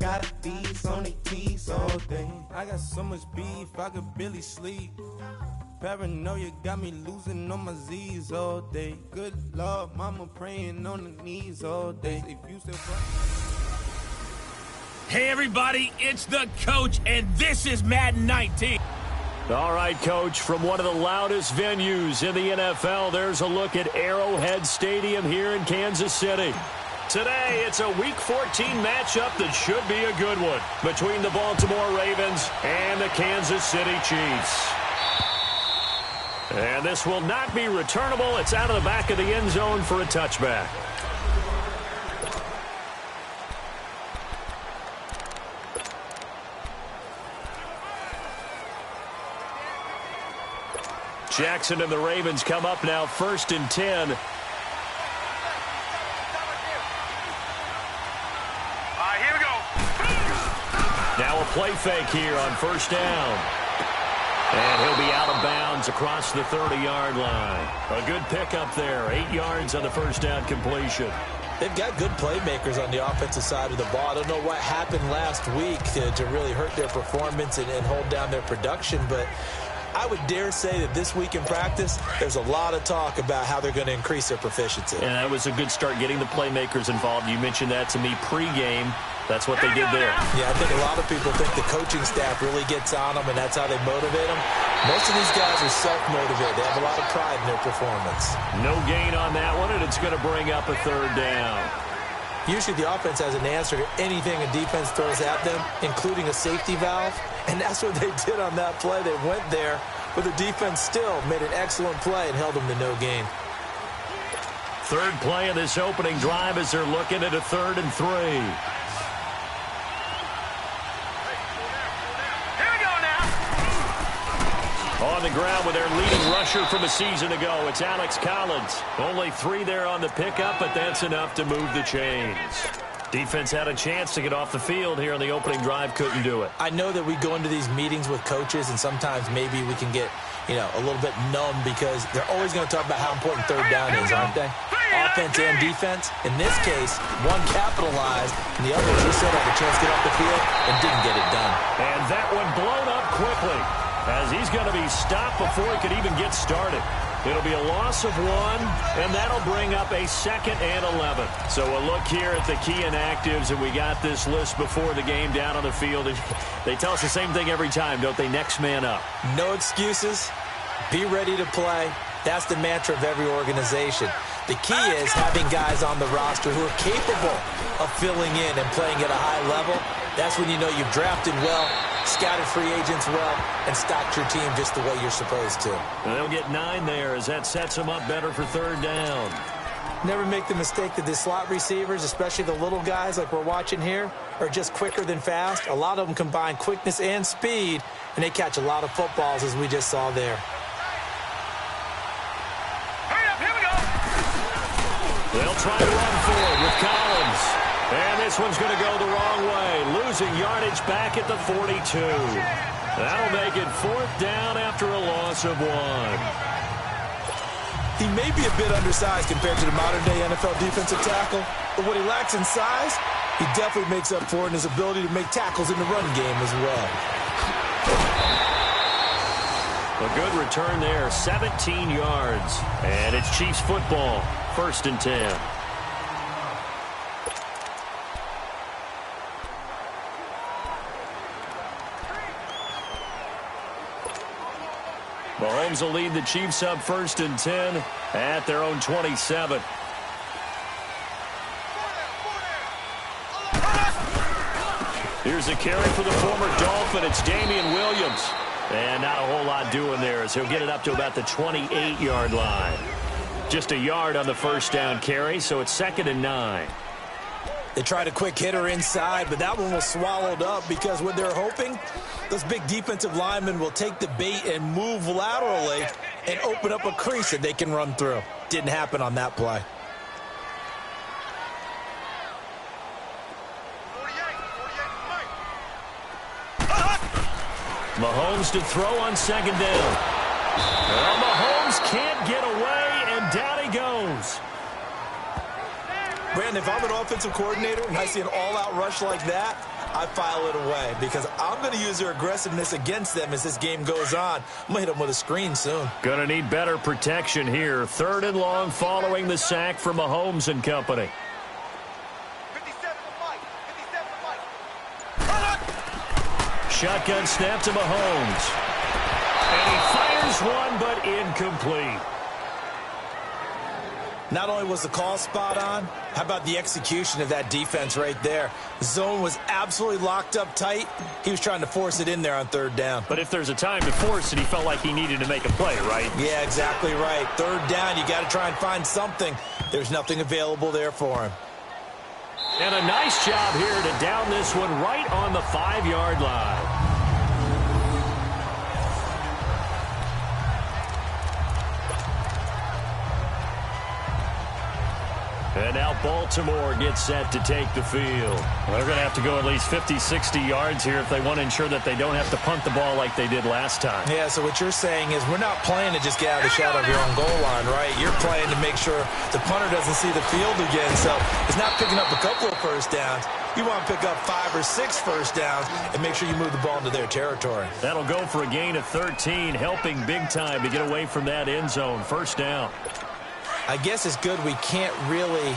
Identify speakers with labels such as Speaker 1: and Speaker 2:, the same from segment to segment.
Speaker 1: got these on their teeth all day. I got so much beef, I could barely sleep. Paranoia got me losing on my Z's all day. Good Lord, mama praying on the knees all day. If you still
Speaker 2: Hey everybody, it's the coach, and this is Madden 19.
Speaker 3: All right, Coach, from one of the loudest venues in the NFL, there's a look at Arrowhead Stadium here in Kansas City. Today, it's a Week 14 matchup that should be a good one between the Baltimore Ravens and the Kansas City Chiefs. And this will not be returnable. It's out of the back of the end zone for a touchback. Jackson and the Ravens come up now, 1st and 10.
Speaker 4: Here we go.
Speaker 3: Now a play fake here on 1st down. And he'll be out of bounds across the 30-yard line. A good pickup there, 8 yards on the 1st down completion.
Speaker 5: They've got good playmakers on the offensive side of the ball. I don't know what happened last week to really hurt their performance and hold down their production, but I would dare say that this week in practice, there's a lot of talk about how they're going to increase their proficiency.
Speaker 3: And that was a good start getting the playmakers involved. You mentioned that to me pregame. That's what they did there.
Speaker 5: Yeah, I think a lot of people think the coaching staff really gets on them, and that's how they motivate them. Most of these guys are self-motivated. They have a lot of pride in their performance.
Speaker 3: No gain on that one, and it's going to bring up a 3rd down.
Speaker 5: Usually the offense has an answer to anything a defense throws at them, including a safety valve. And that's what they did on that play. They went there, but the defense still made an excellent play and held them to no gain.
Speaker 3: 3rd play of this opening drive as they're looking at a 3rd and 3. On the ground with their leading rusher from a season ago, it's Alex Collins. Only 3 there on the pickup, but that's enough to move the chains. Defense had a chance to get off the field here on the opening drive, couldn't do it.
Speaker 5: I know that we go into these meetings with coaches, and sometimes maybe we can get, a little bit numb because they're always going to talk about how important 3rd down is, aren't they? Offense and defense. In this case, one capitalized, and the other, as you said, had a chance to get off the field and didn't get it done.
Speaker 3: And that one blown up quickly, as he's going to be stopped before he could even get started. It'll be a loss of 1, and that'll bring up a 2nd and 11. So a look here at the key inactives, and we got this list before the game down on the field. They tell us the same thing every time, don't they? Next man up.
Speaker 5: No excuses. Be ready to play. That's the mantra of every organization. The key is having guys on the roster who are capable of filling in and playing at a high level. That's when you know you've drafted well, scouted free agents well, and stocked your team just the way you're supposed to.
Speaker 3: And they'll get 9 there as that sets them up better for 3rd down.
Speaker 5: Never make the mistake that the slot receivers, especially the little guys like we're watching here, are just quicker than fast. A lot of them combine quickness and speed, and they catch a lot of footballs as we just saw there.
Speaker 4: Hurry up, here we go.
Speaker 3: They'll try to run forward with Collins. And this one's going to go the wrong way, losing yardage back at the 42. That'll make it 4th down after a loss of 1.
Speaker 5: He may be a bit undersized compared to the modern-day NFL defensive tackle, but what he lacks in size, he definitely makes up for in his ability to make tackles in the run game as well.
Speaker 3: A good return there, 17 yards. And it's Chiefs football, 1st and 10. Mahomes will lead the Chiefs up 1st and 10 at their own 27. Here's a carry for the former Dolphin. It's Damian Williams. And not a whole lot doing there as he'll get it up to about the 28-yard line. Just a yard on the 1st down carry, so it's 2nd and 9.
Speaker 5: They tried a quick hitter inside, but that one was swallowed up because what they're hoping, those big defensive linemen will take the bait and move laterally and open up a crease that they can run through. Didn't happen on that play.
Speaker 3: Mahomes to throw on 2nd down. Well, Mahomes can't get away, and down he goes.
Speaker 5: Brandon, if I'm an offensive coordinator and I see an all-out rush like that, I file it away because I'm going to use their aggressiveness against them as this game goes on. I'm going to hit them with a screen soon.
Speaker 3: Going to need better protection here. 3rd and long following the sack from Mahomes and company.
Speaker 4: 57 to Mike.
Speaker 3: Shotgun snap to Mahomes. And he fires one, but incomplete.
Speaker 5: Not only was the call spot on, how about the execution of that defense right there? The zone was absolutely locked up tight. He was trying to force it in there on 3rd down.
Speaker 3: But if there's a time to force it, he felt like he needed to make a play, right?
Speaker 5: Yeah, exactly right. 3rd down, you got to try and find something. There's nothing available there for him.
Speaker 3: And a nice job here to down this one right on the 5-yard line. And now Baltimore gets set to take the field. Well, they're going to have to go at least 50, 60 yards here if they want to ensure that they don't have to punt the ball like they did last time.
Speaker 5: Yeah, so what you're saying is we're not playing to just get out of the shadow of your own goal line, right? You're playing to make sure the punter doesn't see the field again. So it's not picking up a couple of first downs. You want to pick up 5 or 6 first downs and make sure you move the ball into their territory.
Speaker 3: That'll go for a gain of 13, helping big time to get away from that end zone. 1st down.
Speaker 5: I guess it's good we can't really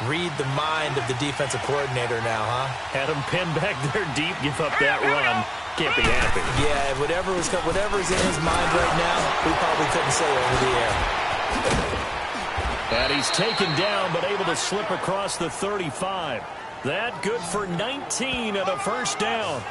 Speaker 5: read the mind of the defensive coordinator now, huh?
Speaker 3: Had him pinned back there deep, give up that run. Can't be happy.
Speaker 5: Yeah, whatever's in his mind right now, we probably couldn't say over the air.
Speaker 3: And he's taken down, but able to slip across the 35. That good for 19 and a 1st down.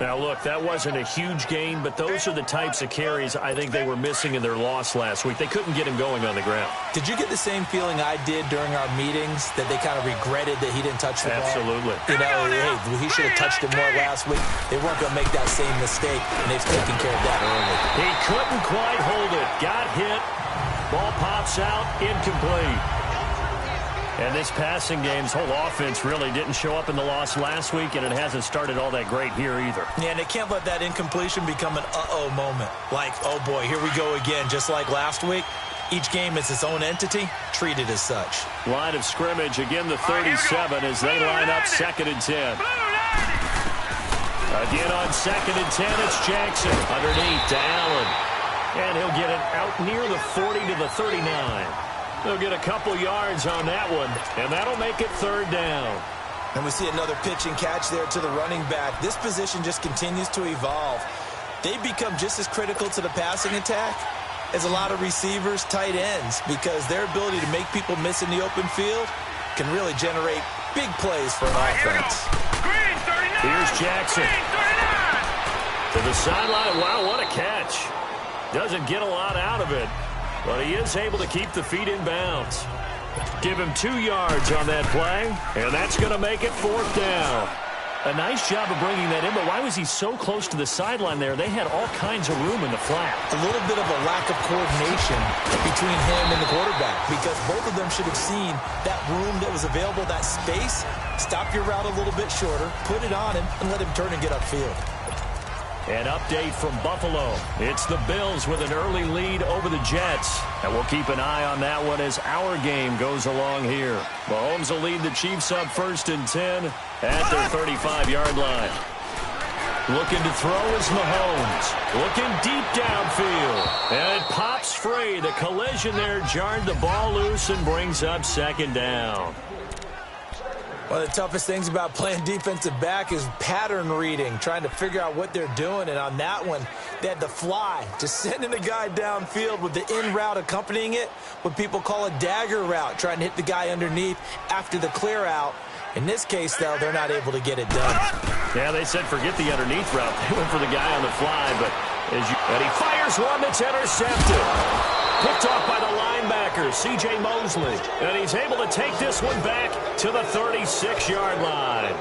Speaker 3: Now, look, that wasn't a huge gain, but those are the types of carries I think they were missing in their loss last week. They couldn't get him going on the ground.
Speaker 5: Did you get the same feeling I did during our meetings, that they kind of regretted that he didn't touch the ball?
Speaker 3: Absolutely.
Speaker 5: You know, hey, he should have touched it more last week. They weren't going to make that same mistake, and they've taken care of that early.
Speaker 3: He couldn't quite hold it. Got hit. Ball pops out. Incomplete. And this passing game's whole offense really didn't show up in the loss last week, and it hasn't started all that great here either.
Speaker 5: Yeah, and they can't let that incompletion become an uh-oh moment. Like, oh, boy, here we go again, just like last week. Each game is its own entity, treated as such.
Speaker 3: Line of scrimmage, again the 37 as they line up 2nd and 10. Again on 2nd and 10, it's Jackson underneath to Allen. And he'll get it out near the 40 to the 39. They'll get a couple yards on that one, and that'll make it 3rd down.
Speaker 5: And we see another pitch and catch there to the running back. This position just continues to evolve. They become just as critical to the passing attack as a lot of receivers, tight ends, because their ability to make people miss in the open field can really generate big plays for an offense.
Speaker 3: Here's Jackson. To the sideline. Wow, what a catch. Doesn't get a lot out of it, but he is able to keep the feet in bounds. Give him 2 yards on that play, and that's going to make it 4th down. A nice job of bringing that in, but why was he so close to the sideline there? They had all kinds of room in the flat.
Speaker 5: A little bit of a lack of coordination between him and the quarterback, because both of them should have seen that room that was available, that space. Stop your route a little bit shorter, put it on him, and let him turn and get upfield.
Speaker 3: An update from Buffalo. It's the Bills with an early lead over the Jets. And we'll keep an eye on that one as our game goes along here. Mahomes will lead the Chiefs up 1st and 10 at their 35-yard line. Looking to throw is Mahomes. Looking deep downfield. And it pops free. The collision there jarred the ball loose and brings up 2nd down.
Speaker 5: One of the toughest things about playing defensive back is pattern reading, trying to figure out what they're doing. And on that one, they had the fly, just sending the guy downfield with the in route accompanying it, what people call a dagger route, trying to hit the guy underneath after the clear out. In this case, though, they're not able to get it done.
Speaker 3: Yeah, they said forget the underneath route. They went for the guy on the fly, but and he fires one that's intercepted. Picked off by the linebacker, C.J. Mosley. And he's able to take this one back to the 36-yard line.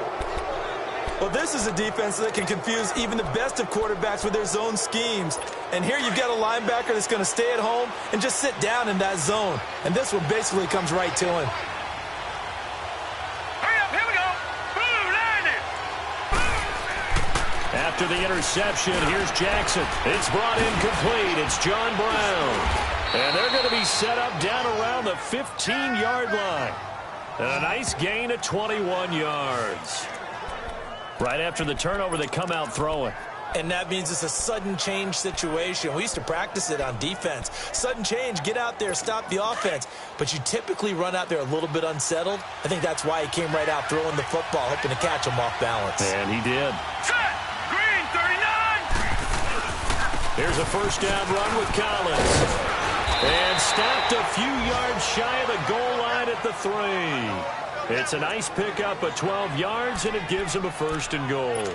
Speaker 5: Well, this is a defense that can confuse even the best of quarterbacks with their zone schemes. And here you've got a linebacker that's going to stay at home and just sit down in that zone. And this one basically comes right to him.
Speaker 4: Here we go. Boom, landed.
Speaker 3: After the interception, here's Jackson. It's brought in complete. It's John Brown. And they're going to be set up down around the 15-yard line. And a nice gain of 21 yards. Right after the turnover, they come out throwing.
Speaker 5: And that means it's a sudden change situation. We used to practice it on defense. Sudden change, get out there, stop the offense. But you typically run out there a little bit unsettled. I think that's why he came right out throwing the football, hoping to catch him off balance.
Speaker 3: And he did.
Speaker 4: Set. Green, 39.
Speaker 3: Here's a first down run with Collins. And stopped a few yards shy of the goal line at the 3. It's a nice pickup of 12 yards, and it gives him a first and goal.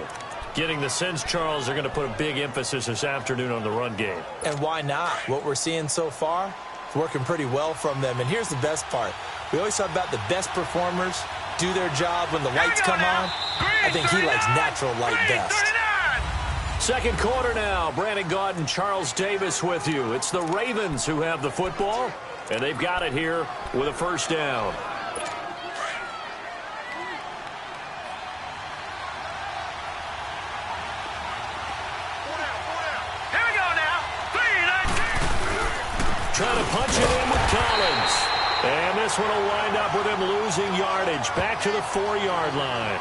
Speaker 3: Getting the sense, Charles, they're going to put a big emphasis this afternoon on the run game.
Speaker 5: And why not? What we're seeing so far is working pretty well from them. And here's the best part. We always talk about the best performers do their job when the lights come on. I think he likes natural light best.
Speaker 3: Second quarter now. Brandon Gaudin, Charles Davis with you. It's the Ravens who have the football, and they've got it here with a first down. Trying to punch it in with Collins. And this one will wind up with him losing yardage back to the 4-yard line.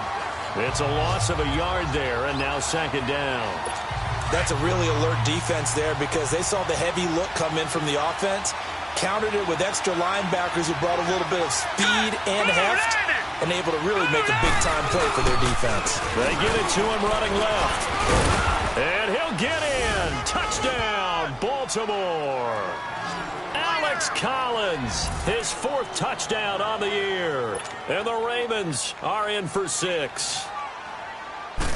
Speaker 3: It's a loss of a yard there, and now second down.
Speaker 5: That's a really alert defense there because they saw the heavy look come in from the offense, countered it with extra linebackers who brought a little bit of speed and heft, and able to really make a big-time play for their defense.
Speaker 3: They get it to him running left. And he'll get in. Touchdown, Baltimore. Alex Collins, his 4th touchdown on the year. And the Ravens are in for 6.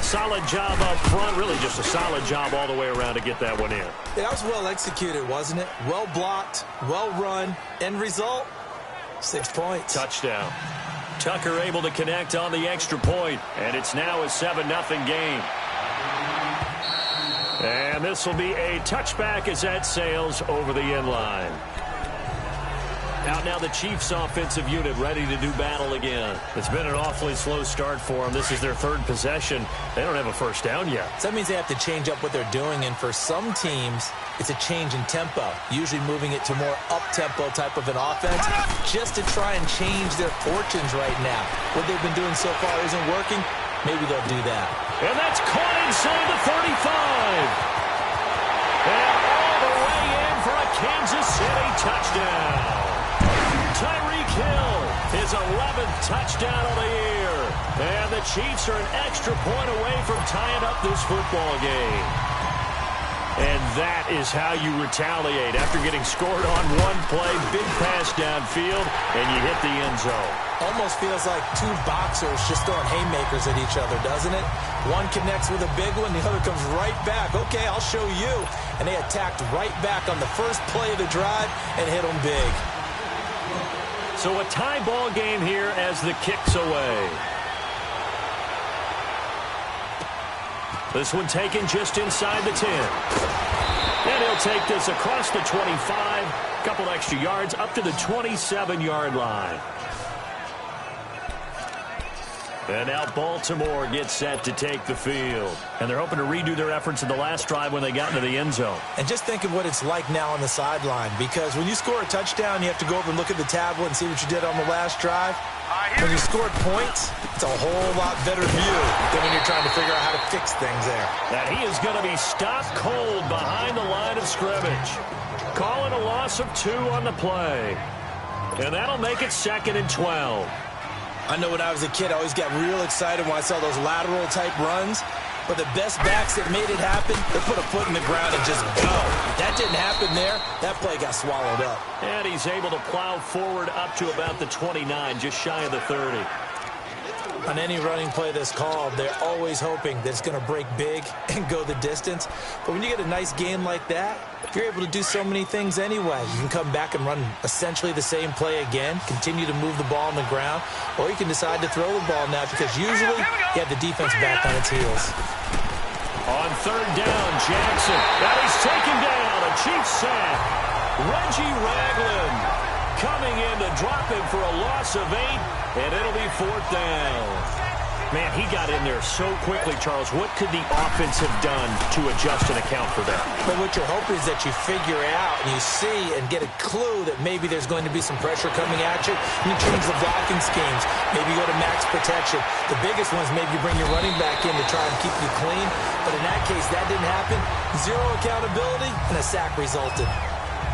Speaker 3: Solid job up front, really just a solid job all the way around to get that one in.
Speaker 5: That was well executed, wasn't it? Well blocked, well run. End result, 6 points.
Speaker 3: Touchdown. Tucker able to connect on the extra point, and it's now a 7-0 game. And this will be a touchback as that sails over the end line. Out now the Chiefs offensive unit ready to do battle again. It's been an awfully slow start for them. This is their 3rd possession. They don't have a first down yet.
Speaker 5: So that means they have to change up what they're doing, and for some teams, it's a change in tempo, usually moving it to more up-tempo type of an offense just to try and change their fortunes right now. What they've been doing so far isn't working. Maybe they'll do that.
Speaker 3: And that's caught inside the 35. And all the way in for a Kansas City touchdown. Tyreek Hill, his 11th touchdown of the year. And the Chiefs are an extra point away from tying up this football game. And that is how you retaliate after getting scored on one play, big pass downfield, and you hit the end zone.
Speaker 5: Almost feels like 2 boxers just throwing haymakers at each other, doesn't it? One connects with a big one, the other comes right back. Okay, I'll show you. And they attacked right back on the first play of the drive and hit them big.
Speaker 3: So a tie ball game here as the kick's away. This one taken just inside the 10. And he'll take this across the 25, a couple extra yards up to the 27-yard line. And now Baltimore gets set to take the field. And they're hoping to redo their efforts in the last drive when they got into the end zone.
Speaker 5: And just think of what it's like now on the sideline, because when you score a touchdown, you have to go over and look at the tablet and see what you did on the last drive. When you scored points, it's a whole lot better view than when you're trying to figure out how to fix things there.
Speaker 3: And he is going to be stopped cold behind the line of scrimmage. Calling a loss of 2 on the play. And that'll make it 2nd and 12.
Speaker 5: I know when I was a kid, I always got real excited when I saw those lateral-type runs. But the best backs that made it happen, they put a foot in the ground and just go. That didn't happen there. That play got swallowed up.
Speaker 3: And he's able to plow forward up to about the 29, just shy of the 30.
Speaker 5: On any running play that's called, they're always hoping that it's going to break big and go the distance. But when you get a nice game like that, you're able to do so many things anyway. You can come back and run essentially the same play again, continue to move the ball on the ground, or you can decide to throw the ball now because usually you have the defense back on its heels.
Speaker 3: On 3rd down, Jackson. Now he's taken down. A Chiefs sack. Reggie Ragland coming in to drop him for a loss of 8, and it'll be 4th down. Man, he got in there so quickly, Charles. What could the offense have done to adjust and account for that?
Speaker 5: But what you're hoping is that you figure out and you see and get a clue that maybe there's going to be some pressure coming at you. You change the blocking schemes. Maybe go to max protection. The biggest one is maybe bring your running back in to try and keep you clean. But in that case, that didn't happen. Zero accountability, and a sack resulted.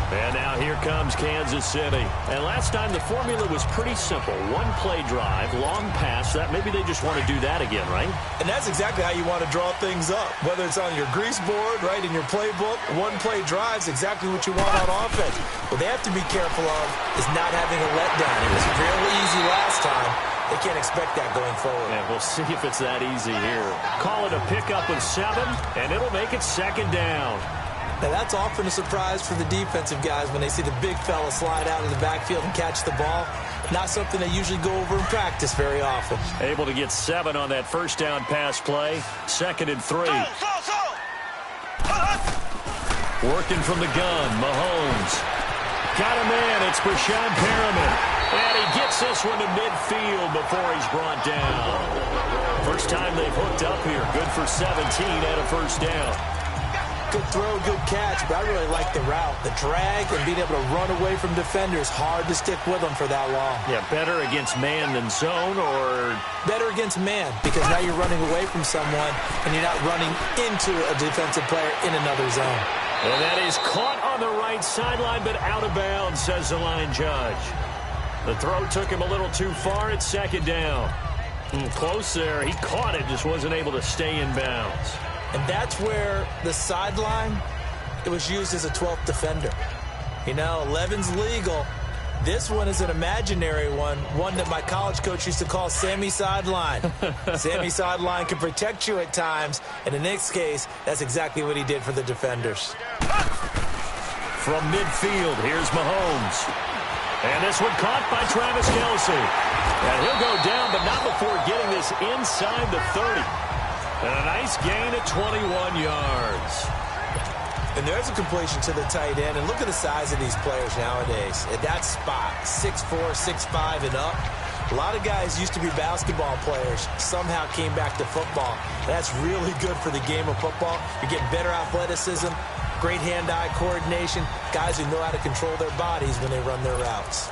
Speaker 3: And now here comes Kansas City. And last time the formula was pretty simple. One play drive, long pass. That maybe they just want to do that again, right?
Speaker 5: And that's exactly how you want to draw things up. Whether it's on your grease board, right, in your playbook, one play drive's exactly what you want on offense. What they have to be careful of is not having a letdown. It was real easy last time. They can't expect that going forward.
Speaker 3: And we'll see if it's that easy here. Call it a pickup of 7, and it'll make it 2nd down.
Speaker 5: Now, that's often a surprise for the defensive guys when they see the big fella slide out of the backfield and catch the ball. Not something they usually go over in practice very often.
Speaker 3: Able to get 7 on that first down pass play. 2nd and 3. Working from the gun, Mahomes. Got a man, it's Brashad Perriman. And he gets this one to midfield before he's brought down. First time they've hooked up here. Good for 17 and a first down.
Speaker 5: Good throw, good catch, but I really like the route. The drag and being able to run away from defenders, hard to stick with them for that long.
Speaker 3: Yeah, better against man than zone, or?
Speaker 5: Better against man, because now you're running away from someone and you're not running into a defensive player in another zone.
Speaker 3: And that is caught on the right sideline, but out of bounds, says the line judge. The throw took him a little too far. It's 2nd down. Close there. He caught it, just wasn't able to stay in bounds.
Speaker 5: And that's where the sideline, it was used as a 12th defender. You know, 11's legal. This one is an imaginary one that my college coach used to call Sammy Sideline. Sammy Sideline can protect you at times, and in this case, that's exactly what he did for the defenders.
Speaker 3: From midfield, here's Mahomes. And this one caught by Travis Kelce. And he'll go down, but not before getting this inside the 30. And a nice gain at 21 yards.
Speaker 5: And there's a completion to the tight end. And look at the size of these players nowadays. At that spot, 6'4", 6'5", and up. A lot of guys used to be basketball players, somehow came back to football. That's really good for the game of football. You get better athleticism, great hand-eye coordination, guys who know how to control their bodies when they run their routes.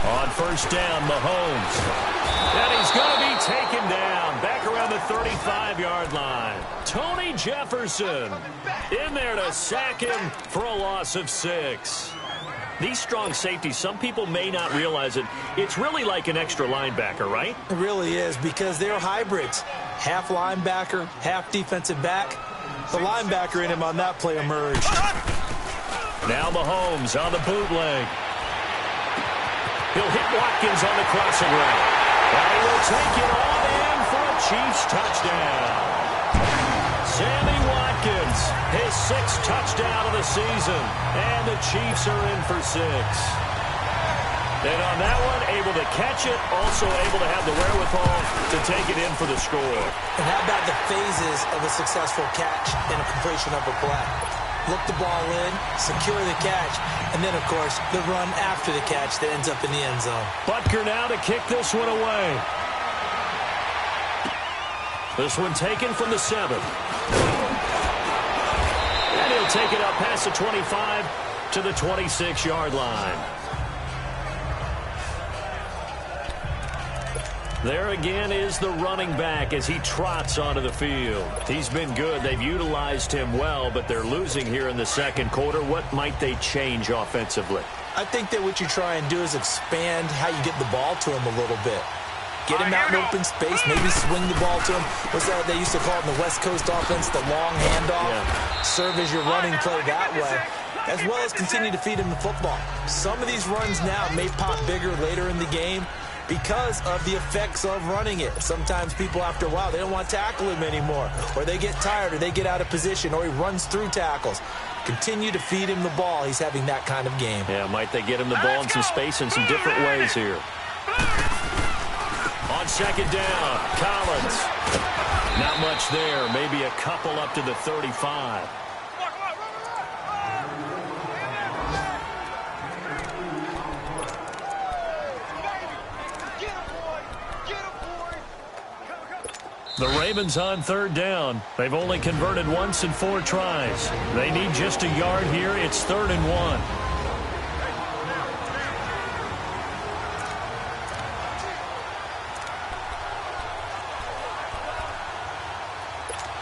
Speaker 3: On first down, Mahomes. And he's going to be taken down back around the 35-yard line. Tony Jefferson in there to sack him for a loss of 6. These strong safeties, some people may not realize it. It's really like an extra linebacker, right?
Speaker 5: It really is, because they're hybrids. Half linebacker, half defensive back. The linebacker in him on that play emerged.
Speaker 3: Now Mahomes on the bootleg. He'll hit Watkins on the crossing route. And he will take it on in for a Chiefs touchdown. Sammy Watkins, his 6th touchdown of the season. And the Chiefs are in for 6. And on that one, able to catch it, also able to have the wherewithal to take it in for the score.
Speaker 5: And how about the phases of a successful catch and a completion of a play? Look the ball in, secure the catch, and then, of course, the run after the catch that ends up in the end zone.
Speaker 3: Butker now to kick this one away. This one taken from the 7. And he'll take it up past the 25 to the 26-yard line. There again is the running back as he trots onto the field. He's been good. They've utilized him well, but they're losing here in the second quarter. What might they change offensively?
Speaker 5: I think that what you try and do is expand how you get the ball to him a little bit. Get him out in open space, maybe swing the ball to him. What's that they used to call it in the West Coast offense, the long handoff? Yeah. Serve as your running play that way, as well as continue to feed him the football. Some of these runs now may pop bigger later in the game because of the effects of running it. Sometimes people, after a while, they don't want to tackle him anymore, or they get tired, or they get out of position, or he runs through tackles. Continue to feed him the ball. He's having that kind of game.
Speaker 3: Yeah, might they get him the ball in some space in some different ways here. On second down, Collins. Not much much there. Maybe a couple up to the 35. The Ravens on third down. They've only converted once in 4 tries. They need just a yard here. It's 3rd and 1.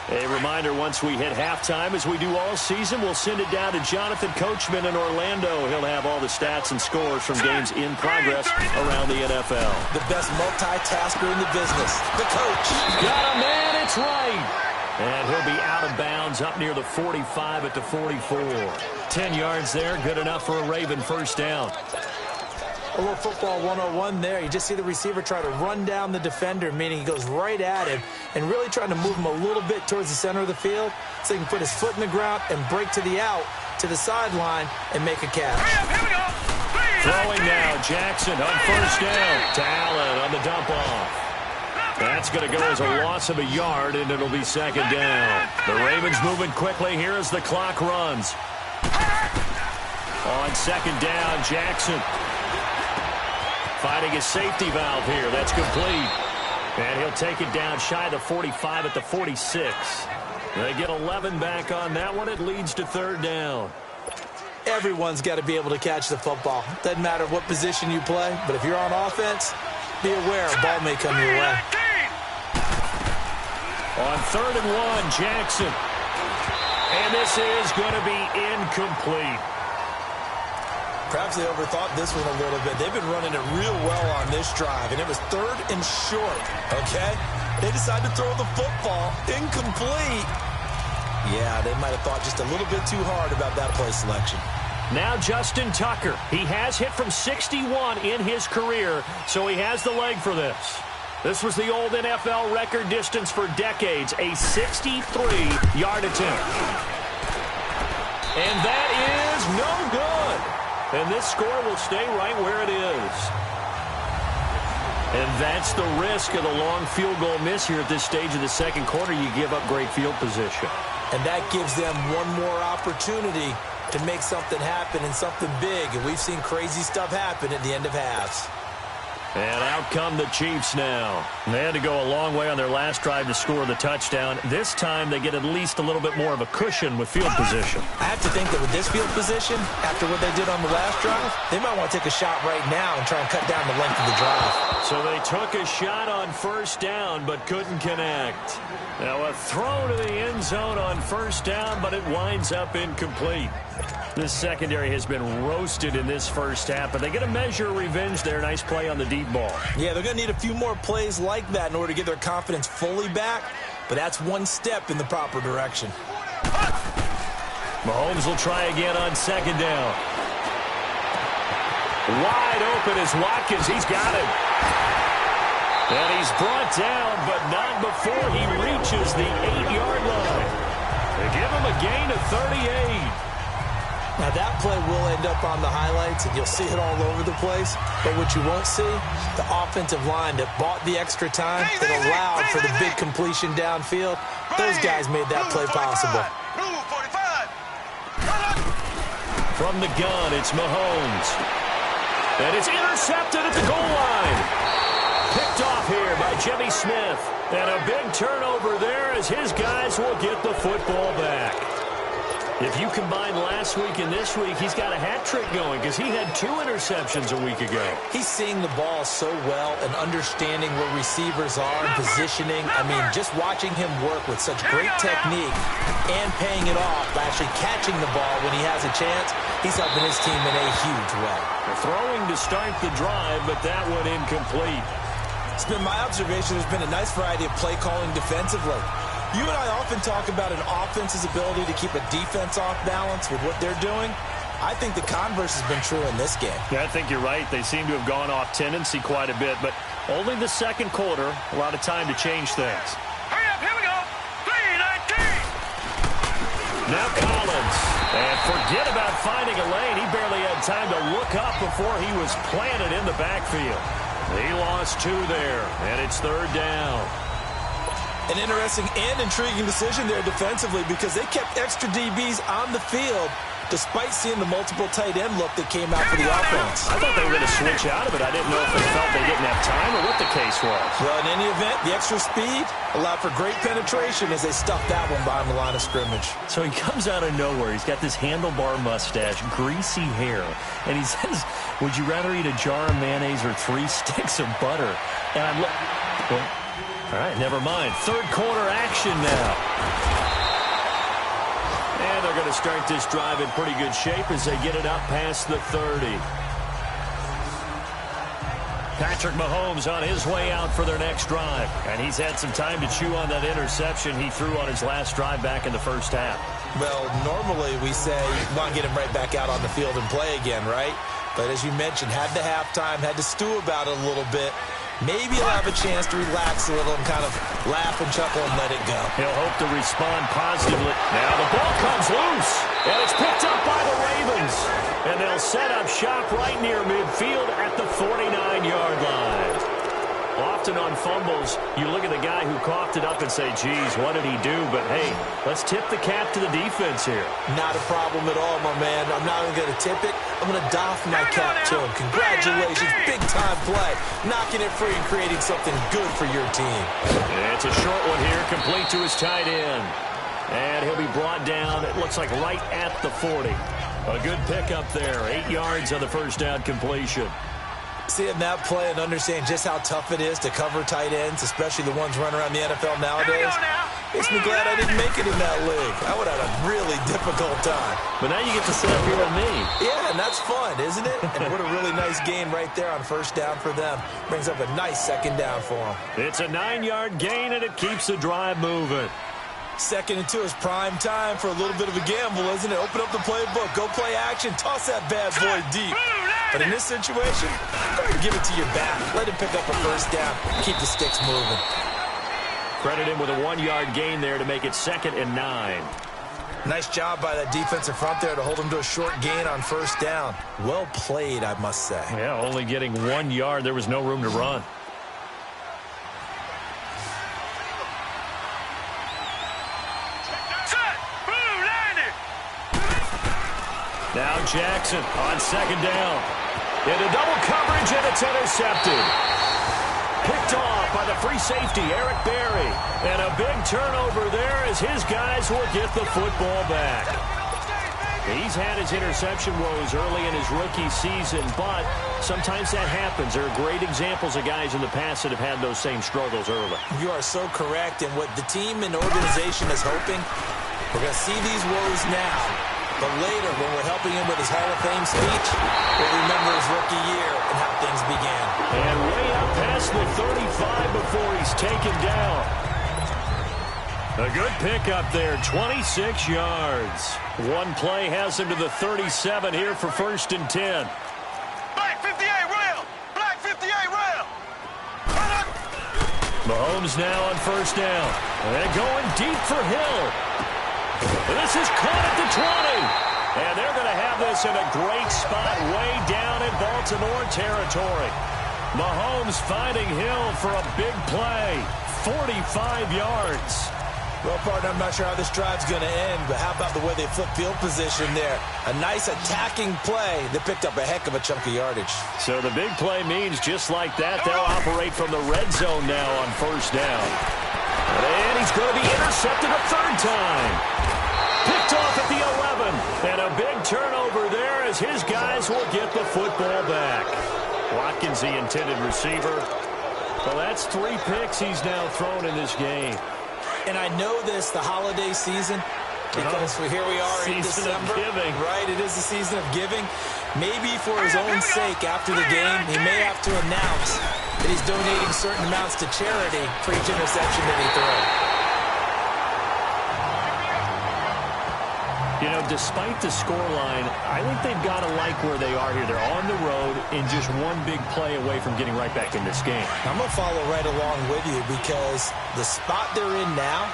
Speaker 3: A reminder, once we hit halftime, as we do all season, we'll send it down to Jonathan Coachman in Orlando. He'll have all the stats and scores from games in progress around the NFL.
Speaker 5: The best multitasker in the business, the coach.
Speaker 3: Got a man, it's right. And he'll be out of bounds up near the 45 at the 44. 10 yards there, good enough for a Raven first down.
Speaker 5: A little football 101 there. You just see the receiver try to run down the defender, meaning he goes right at him and really trying to move him a little bit towards the center of the field so he can put his foot in the ground and break to the out, to the sideline, and make a catch.
Speaker 3: Throwing now, Jackson on first down to Allen on the dump off. That's going to go as a loss of a yard, and it'll be 2nd down. The Ravens moving quickly here as the clock runs. On 2nd down, Jackson finding his safety valve here. That's complete. And he'll take it down shy of the 45 at the 46. They get 11 back on that one. It leads to 3rd down.
Speaker 5: Everyone's got to be able to catch the football. Doesn't matter what position you play, but if you're on offense, be aware a ball may come your way.
Speaker 3: On 3rd and 1, Jackson. And this is going to be incomplete.
Speaker 5: Perhaps they overthought this one a little bit. They've been running it real well on this drive, and it was 3rd and short, okay? They decided to throw the football incomplete. Yeah, they might have thought just a little bit too hard about that play selection.
Speaker 3: Now Justin Tucker. He has hit from 61 in his career, so he has the leg for this. This was the old NFL record distance for decades, a 63-yard attempt. And that is no good. And this score will stay right where it is. And that's the risk of the long field goal miss here at this stage of the 2nd quarter. You give up great field position.
Speaker 5: And that gives them one more opportunity to make something happen and something big. And we've seen crazy stuff happen at the end of halves.
Speaker 3: And out come the Chiefs now. They had to go a long way on their last drive to score the touchdown. This time they get at least a little bit more of a cushion with field position.
Speaker 5: I have to think that with this field position, after what they did on the last drive, they might want to take a shot right now and try and cut down the length of the drive.
Speaker 3: So they took a shot on first down but couldn't connect. Now a throw to the end zone on first down, but it winds up incomplete. This secondary has been roasted in this first half, but they get a measure of revenge there. Nice play on the deep ball. Yeah, they're going to need a few more plays like that in order to get their confidence fully back, but that's one step in the proper direction. Mahomes will try again on 2nd down. Wide open is Watkins. He's got it. And he's brought down, but not before he reaches the 8-yard line. They give him a gain of 38. Now, that play will end up on the highlights, and you'll see it all over the place. But what you won't see, the offensive line that bought the extra time, that allowed for the big completion downfield, those guys made that play possible. From the gun, it's Mahomes. And it's intercepted at the goal line. Picked off here by Jimmy Smith. And a big turnover there as his guys will get the football back. If you combine last week and this week, he's got a hat trick going because he had 2 interceptions a week ago. He's seeing the ball so well and understanding where receivers are and positioning. I mean, just watching him work with such great technique and paying it off by actually catching the ball when he has a chance, he's helping his team in a huge way. They're throwing to start the drive, but that one incomplete. It's been my observation there's been a nice variety of play calling defensively. You and I often talk about an offense's ability to keep a defense off balance with what they're doing. I think the converse has been true in this game. Yeah, I think you're right. They seem to have gone off tendency quite a bit, but only the 2nd quarter, a lot of time to change things.
Speaker 4: Hurry up, here we go. 3-19.
Speaker 3: Now Collins. And forget about finding a lane. He barely had time to look up before he was planted in the backfield. He lost 2 there, and it's 3rd down.
Speaker 5: An interesting and intriguing decision there defensively because they kept extra DBs on the field despite seeing the multiple tight end look that came out for the offense.
Speaker 3: I thought they were going to switch out of it. I didn't know if they felt they didn't have time or what the case was.
Speaker 5: Well, in any event, the extra speed allowed for great penetration as they stuffed that one behind the line of scrimmage.
Speaker 3: So he comes out of nowhere. He's got this handlebar mustache, greasy hair, and he says, would you rather eat a jar of mayonnaise or 3 sticks of butter? And I'm like, well, all right, never mind. Third quarter action now. And they're going to start this drive in pretty good shape as they get it up past the 30. Patrick Mahomes on his way out for their next drive. And he's had some time to chew on that interception he threw on his last drive back in the first half.
Speaker 5: Well, normally we say you want to get him right back out on the field and play again, right? But as you mentioned, had the halftime, had to stew about it a little bit. Maybe he'll have a chance to relax a little and kind of laugh and chuckle and let it go.
Speaker 3: He'll hope to respond positively. Now the ball comes loose, and it's picked up by the Ravens. And they'll set up shop right near midfield at the 49-yard line. Often on fumbles, you look at the guy who coughed it up and say, geez, what did he do? But, hey, let's tip the cap to the defense here.
Speaker 5: Not a problem at all, my man. I'm not even going to tip it. I'm going to doff my cap to him. Congratulations. Big-time play. Knocking it free and creating something good for your team.
Speaker 3: It's a short one here, complete to his tight end. And he'll be brought down, it looks like right at the 40. A good pickup there. 8 yards on the first down completion.
Speaker 5: Seeing that play and understand just how tough it is to cover tight ends, especially the ones running around the NFL nowadays, makes me glad I didn't make it in that league. I would have had a really difficult time.
Speaker 3: But now you get to sit up here with me.
Speaker 5: Yeah, and that's fun, isn't it? And what a really nice gain right there on first down for them. Brings up a nice second down for them.
Speaker 3: It's a 9-yard gain, and it keeps the drive moving.
Speaker 5: 2nd and 2 is prime time for a little bit of a gamble, isn't it? Open up the playbook, go play action, toss that bad boy deep. But in this situation, go ahead and give it to your back. Let him pick up a first down. Keep the sticks moving.
Speaker 3: Credit him with a 1-yard gain there to make it 2nd and 9.
Speaker 5: Nice job by that defensive front there to hold him to a short gain on first down. Well played, I must say.
Speaker 3: Yeah, only getting 1 yard. There was no room to run. Now Jackson on 2nd down. Into double coverage, and it's intercepted. Picked off by the free safety, Eric Berry. And a big turnover there as his guys will get the football back. He's had his interception woes early in his rookie season, but sometimes that happens. There are great examples of guys in the past that have had those same struggles early.
Speaker 5: You are so correct. And what the team and organization is hoping, we're going to see these woes now. But later, when we're helping him with his Hall of Fame speech, we'll remember his rookie year and how things began.
Speaker 3: And way up past the 35 before he's taken down. A good pickup there, 26 yards. One play has him to the 37 here for 1st and 10.
Speaker 4: Black 58 rail! Black 58 rail!
Speaker 3: Mahomes now on 1st down. And going deep for Hill. This is caught at the 20. And they're going to have this in a great spot way down in Baltimore territory. Mahomes finding Hill for a big play. 45 yards.
Speaker 5: Well, partner, I'm not sure how this drive's going to end, but how about the way they flip field position there? A nice attacking play that picked up a heck of a chunk of yardage.
Speaker 3: So the big play means just like that, they'll operate from the red zone now on 1st down. And he's going to be intercepted a 3rd time. Picked off at the 11. And a big turnover there as his guys will get the football back. Watkins, the intended receiver. Well, that's 3 picks he's now thrown in this game.
Speaker 5: And I know this, the holiday season, because here we are in December. Right, it is the season of giving. Maybe for his own sake, after the game, he may have to announce that he's donating certain amounts to charity for each interception that he throws.
Speaker 3: You know, despite the scoreline, I think they've got to like where they are here. They're on the road and just one big play away from getting right back in this game.
Speaker 5: I'm going to follow right along with you because the spot they're in now,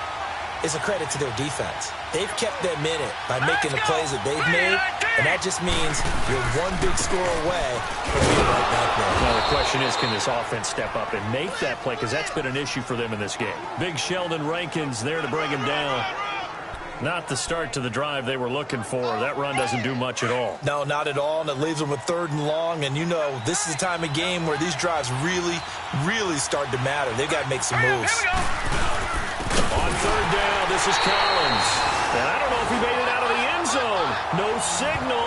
Speaker 5: is a credit to their defense. They've kept them in it by making the plays that they've made, and that just means you're one big score away from being right back there.
Speaker 3: Now the question is, can this offense step up and make that play? Because that's been an issue for them in this game. Big Sheldon Rankins there to bring him down. Not the start to the drive they were looking for. That run doesn't do much at all.
Speaker 5: No, not at all, and it leaves them with 3rd and long. And, you know, this is the time of game where these drives really, really start to matter. They've got to make some moves.
Speaker 3: On 3rd down, this is Collins. And I don't know if he made it out of the end zone. No signal.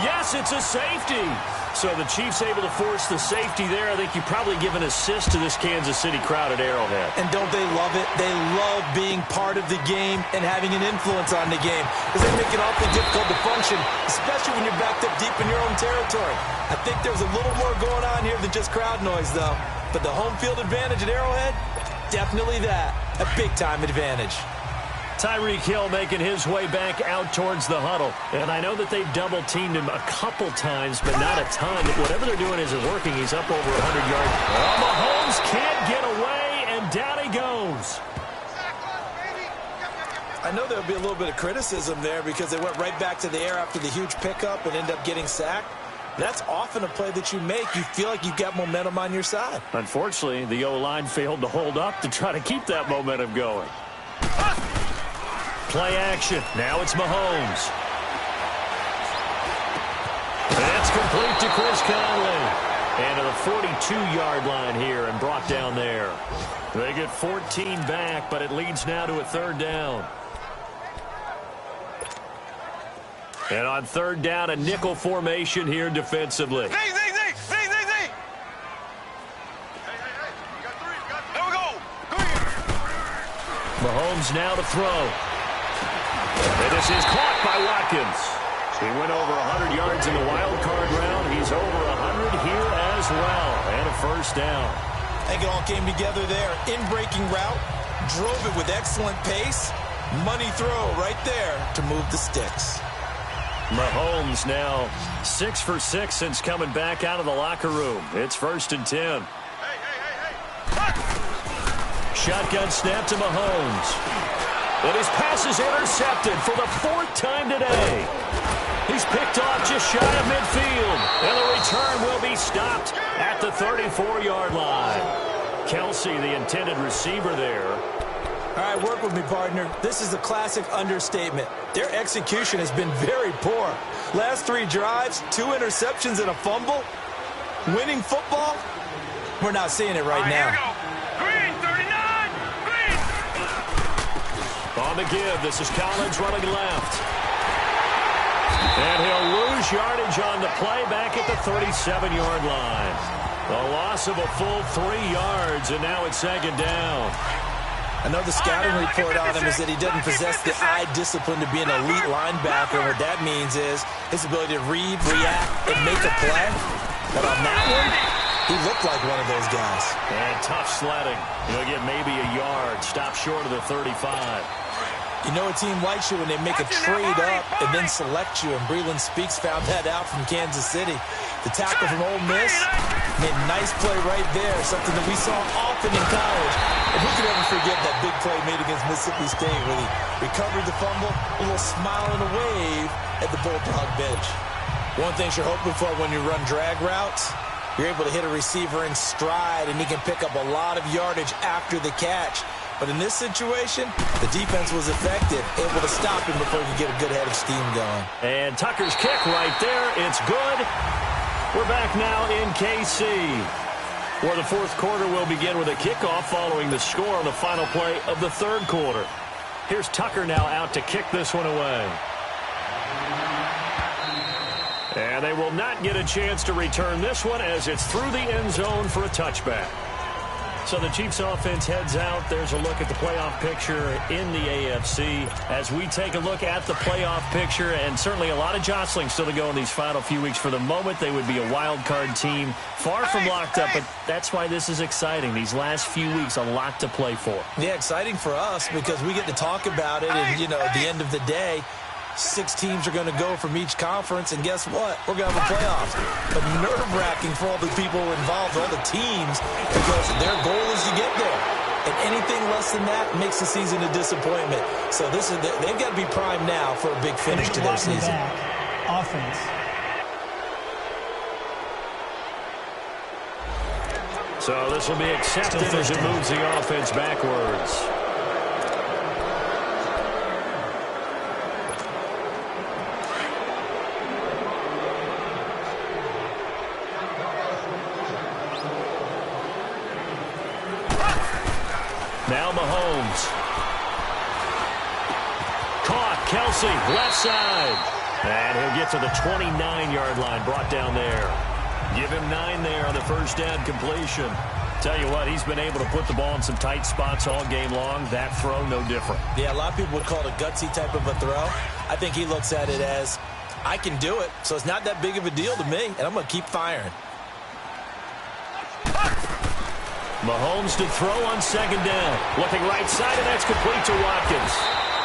Speaker 3: Yes, it's a safety. So the Chiefs able to force the safety there. I think you probably give an assist to this Kansas City crowd at Arrowhead.
Speaker 5: And don't they love it? They love being part of the game and having an influence on the game because they make it awfully difficult to function, especially when you're backed up deep in your own territory. I think there's a little more going on here than just crowd noise, though. But the home field advantage at Arrowhead, definitely that. A big-time advantage.
Speaker 3: Tyreek Hill making his way back out towards the huddle. And I know that they've double-teamed him a couple times, but not a ton. Whatever they're doing isn't working. He's up over 100 yards. Oh, Mahomes can't get away, and down he goes.
Speaker 5: I know there'll be a little bit of criticism there because they went right back to the air after the huge pickup and ended up getting sacked. That's often a play that you make. You feel like you've got momentum on your side.
Speaker 3: Unfortunately, the O-line failed to hold up to try to keep that momentum going. Play action. Now it's Mahomes. That's complete to Chris Conley. And to the 42-yard line here and brought down there. They get 14 back, but it leads now to a 3rd down. And on 3rd down, a nickel formation here defensively.
Speaker 4: Z. There we go.
Speaker 3: Mahomes now to throw. And this is caught by Watkins. He went over 100 yards in the wild card round. He's over 100 here as well. And a 1st down.
Speaker 5: I think it all came together there. In-breaking route. Drove it with excellent pace. Money throw right there to move the sticks.
Speaker 3: Mahomes now 6 for 6 since coming back out of the locker room. It's 1st and 10. Shotgun snap to Mahomes. And his pass is intercepted for the 4th time today. He's picked off just shy of midfield. And the return will be stopped at the 34-yard line. Kelsey, the intended receiver there.
Speaker 5: All right, work with me, partner. This is a classic understatement. Their execution has been very poor. Last 3 drives, 2 interceptions and a fumble. Winning football? We're not seeing it right now.
Speaker 4: Here we go. Green, 39. Green.
Speaker 3: On the give, this is Collins running left. And he'll lose yardage on the play back at the 37-yard line. A loss of a full 3 yards, and now it's 2nd down.
Speaker 5: I know the scouting report on him is that he doesn't possess the eye discipline to be an elite linebacker. What that means is his ability to read, react, and make a play. But on that one, he looked like one of those guys.
Speaker 3: And tough sledding. He'll get maybe a yard. Stop short of the 35.
Speaker 5: You know a team likes you when they make a trade up and then select you, and Breeland Speaks found that out from Kansas City. The tackle from Ole Miss made a nice play right there, something that we saw often in college. And who could ever forget that big play made against Mississippi State where he recovered the fumble, a little smile and a wave at the Bulldog bench. One thing you're hoping for when you run drag routes, you're able to hit a receiver in stride, and he can pick up a lot of yardage after the catch. But in this situation, the defense was effective, able to stop him before he could get a good head of steam going.
Speaker 3: And Tucker's kick right there. It's good. We're back now in KC, where the 4th quarter will begin with a kickoff following the score on the final play of the 3rd quarter. Here's Tucker now out to kick this one away. And they will not get a chance to return this one as it's through the end zone for a touchback. So the Chiefs offense heads out. There's a look at the playoff picture in the AFC as we take a look at the playoff picture, and certainly a lot of jostling still to go in these final few weeks. For the moment, they would be a wild card team, far from locked up, but that's why this is exciting. These last few weeks, a lot to play for.
Speaker 5: Yeah, exciting for us because we get to talk about it, and, you know, at the end of the day, 6 teams are going to go from each conference, and guess what? We're going to have a playoffs. But nerve-wracking for all the people involved, all the teams, because their goal is to get there. and anything less than that makes the season a disappointment. So they've got to be primed now for a big finish to their season.
Speaker 6: Offense.
Speaker 3: So this will be accepted as it moves the offense backwards. Now Mahomes. Caught. Kelsey, left side. And he'll get to the 29-yard line, brought down there. Give him 9 there on the first down completion. Tell you what, he's been able to put the ball in some tight spots all game long. That throw, no different. Yeah, a lot of people would call it a gutsy type of a throw. I think he looks at it as, I can do it, so it's not that big of a deal to me, and I'm going to keep firing. Mahomes to throw on second down. Looking right side, and that's complete to Watkins.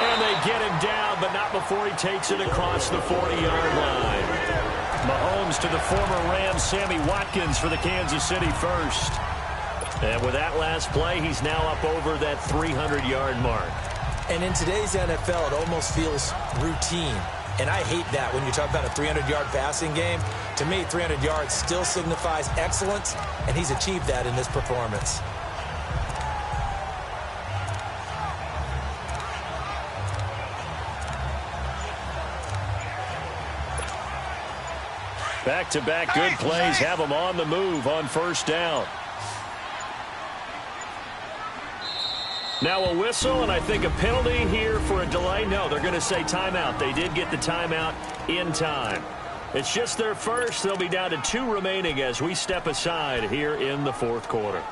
Speaker 3: And they get him down, but not before he takes it across the 40-yard line. Mahomes to the former Rams, Sammy Watkins, for the Kansas City first. And with that last play, he's now up over that 300-yard mark. And in today's NFL, it almost feels routine. And I hate that when you talk about a 300-yard passing game. To me, 300 yards still signifies excellence, and he's achieved that in this performance. Back-to-back good plays have him on the move on first down. Now a whistle, and I think a penalty here for a delay. No, they're going to say timeout. They did get the timeout in time. It's just their first. They'll be down to 2 remaining as we step aside here in the fourth quarter.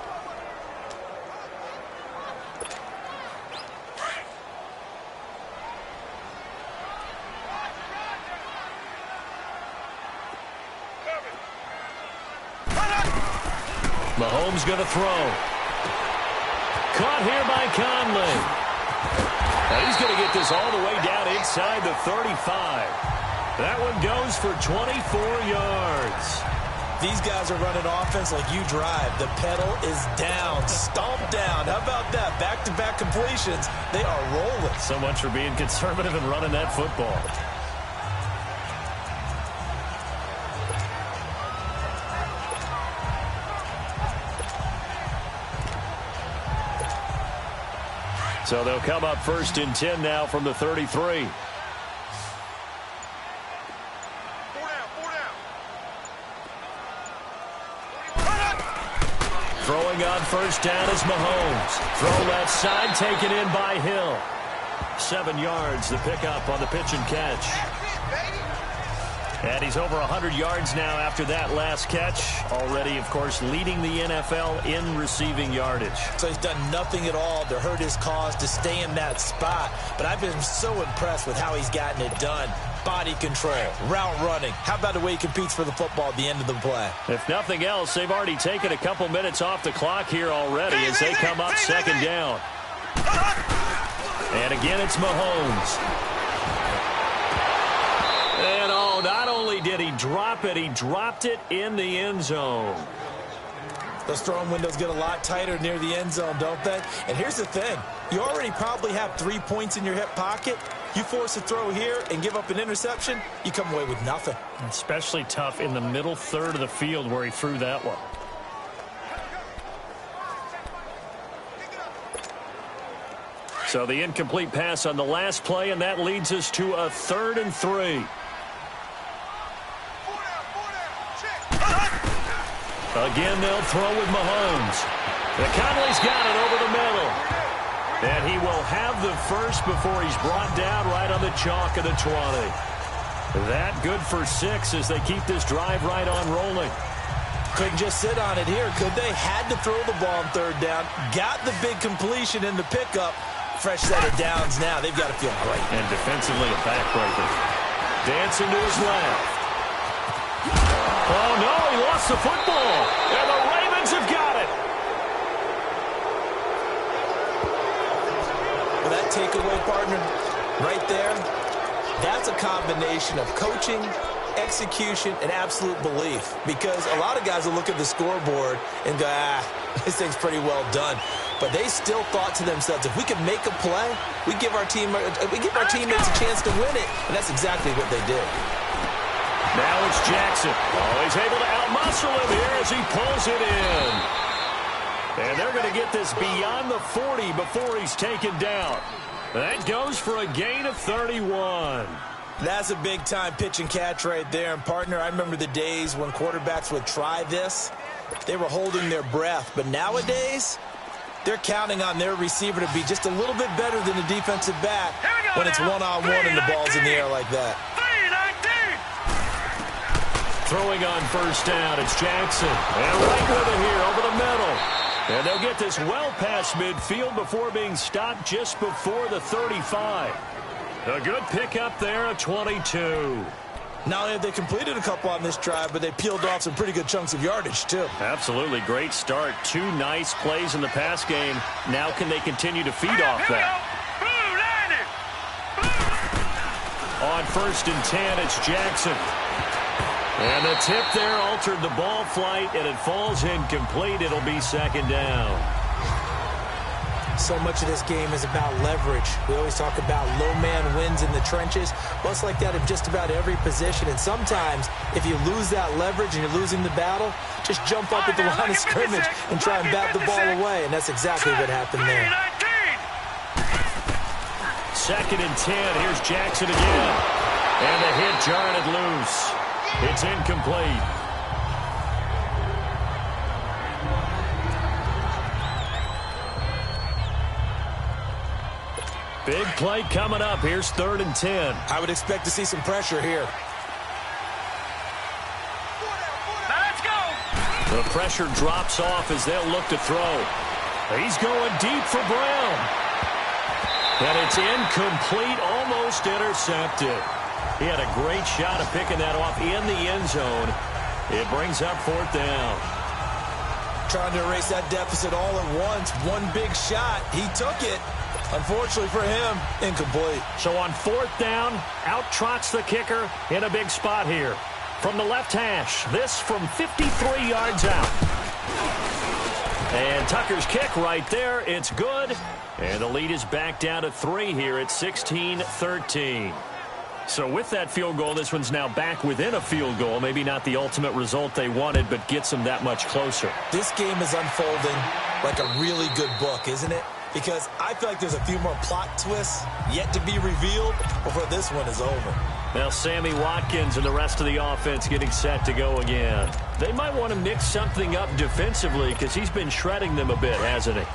Speaker 3: Mahomes going to throw. Caught here by Conley. Now he's going to get this all the way down inside the 35. That one goes for 24 yards. These guys are running offense like you drive. The pedal is down, stomped down. How about that? Back-to-back completions. They are rolling. So much for being conservative and running that football. So they'll come up first and 10 now from the 33.
Speaker 4: 4 down, 4 down.
Speaker 3: Throwing on first down is Mahomes. Throw left side, taken in by Hill. 7 yards, the pickup on the pitch and catch. And he's over 100 yards now after that last catch. Already, of course, leading the NFL in receiving yardage. So he's done nothing at all to hurt his cause, to stay in that spot. But I've been so impressed with how he's gotten it done. Body control, route running. How about the way he competes for the football at the end of the play? If nothing else, they've already taken a couple minutes off the clock here already as they come up second down. And again, it's Mahomes. And oh, not only did he drop it, he dropped it in the end zone. Those throwing windows get a lot tighter near the end zone, don't they? And here's the thing. You already probably have 3 points in your hip pocket. You force a throw here and give up an interception, you come away with nothing. Especially tough in the middle third of the field where he threw that one. So the incomplete pass on the last play, and that leads us to a 3rd and 3. Again, they'll throw with Mahomes. Conley's got it over the middle. And he will have the first before he's brought down right on the chalk of the 20. That good for 6 as they keep this drive right on rolling. Couldn't just sit on it here, could they? Had to throw the ball on 3rd down. Got the big completion in the pickup. Fresh set of downs now. They've got to feel great. And defensively, a backbreaker. Dancing to his left. Oh, no, he lost the football. And the Ravens have got it. Well, that takeaway, partner, right there, that's a combination of coaching, execution, and absolute belief. Because a lot of guys will look at the scoreboard and go, this thing's pretty well done.
Speaker 5: but they still thought to themselves, if we can make a play, we give our teammates a chance to win it, and that's exactly what they did.
Speaker 3: Now it's Jackson. Oh, he's able to outmuscle him here as he pulls it in. And they're going to get this beyond the 40 before he's taken down. That goes for a gain of 31.
Speaker 5: That's a big-time pitch and catch right there. And, partner, I remember the days when quarterbacks would try this. They were holding their breath. But nowadays, they're counting on their receiver to be just a little bit better than the defensive back when it's one-on-one and the ball's in the air like that.
Speaker 3: Throwing on first down, it's Jackson. And right with it here over the middle. And they'll get this well past midfield before being stopped just before the 35. A good pickup there at 22.
Speaker 5: Not only have they completed a couple on this drive, but they peeled off some pretty good chunks of yardage, too.
Speaker 3: Absolutely. Great start. 2 nice plays in the pass game. Now can they continue to feed off that? On first and 10, it's Jackson. And the tip there altered the ball flight, and it falls incomplete. It'll be second down.
Speaker 5: So much of this game is about leverage. We always talk about low man wins in the trenches. Well, it's like that in just about every position. And sometimes, if you lose that leverage and you're losing the battle, just jump up at the line of scrimmage and try and bat the ball away. And that's exactly what happened there.
Speaker 3: Second and 10. Here's Jackson again. And the hit jarred it loose. It's incomplete. Big play coming up. Here's 3rd and 10.
Speaker 5: I would expect to see some pressure here.
Speaker 4: Let's go.
Speaker 3: The pressure drops off as they'll look to throw. He's going deep for Brown. And it's incomplete, almost intercepted. He had a great shot of picking that off in the end zone. It brings up 4th down.
Speaker 5: Trying to erase that deficit all at once. One big shot. He took it. Unfortunately for him, incomplete.
Speaker 3: So on 4th down, out trots the kicker in a big spot here. From the left hash, this from 53 yards out. And Tucker's kick right there. It's good. And the lead is back down to 3 here at 16-13. So with that field goal, this one's now back within a field goal. Maybe not the ultimate result they wanted, but gets them that much closer.
Speaker 5: This game is unfolding like a really good book, isn't it? Because I feel like there's a few more plot twists yet to be revealed before this one is over.
Speaker 3: Now Sammy Watkins and the rest of the offense getting set to go again. They might want to mix something up defensively because he's been shredding them a bit, hasn't he?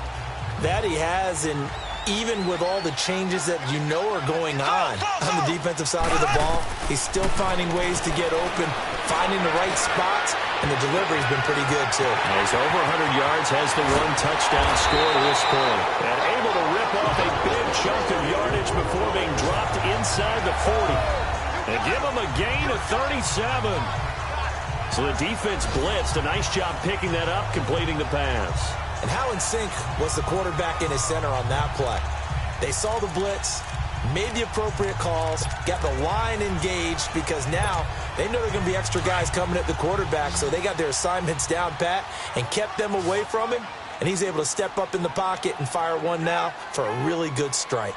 Speaker 5: That he has, and even with all the changes that you know are going on the defensive side of the ball, he's still finding ways to get open, finding the right spots, and the delivery's been pretty good, too.
Speaker 3: He's over 100 yards, has the 1 touchdown score to this point. And able to rip off a big chunk of yardage before being dropped inside the 40. And give him a gain of 37. So the defense blitzed. A nice job picking that up, completing the pass.
Speaker 5: And how in sync was the quarterback in his center on that play? They saw the blitz, made the appropriate calls, got the line engaged because now they know there are going to be extra guys coming at the quarterback, so they got their assignments down pat and kept them away from him, and he's able to step up in the pocket and fire one now for a really good strike.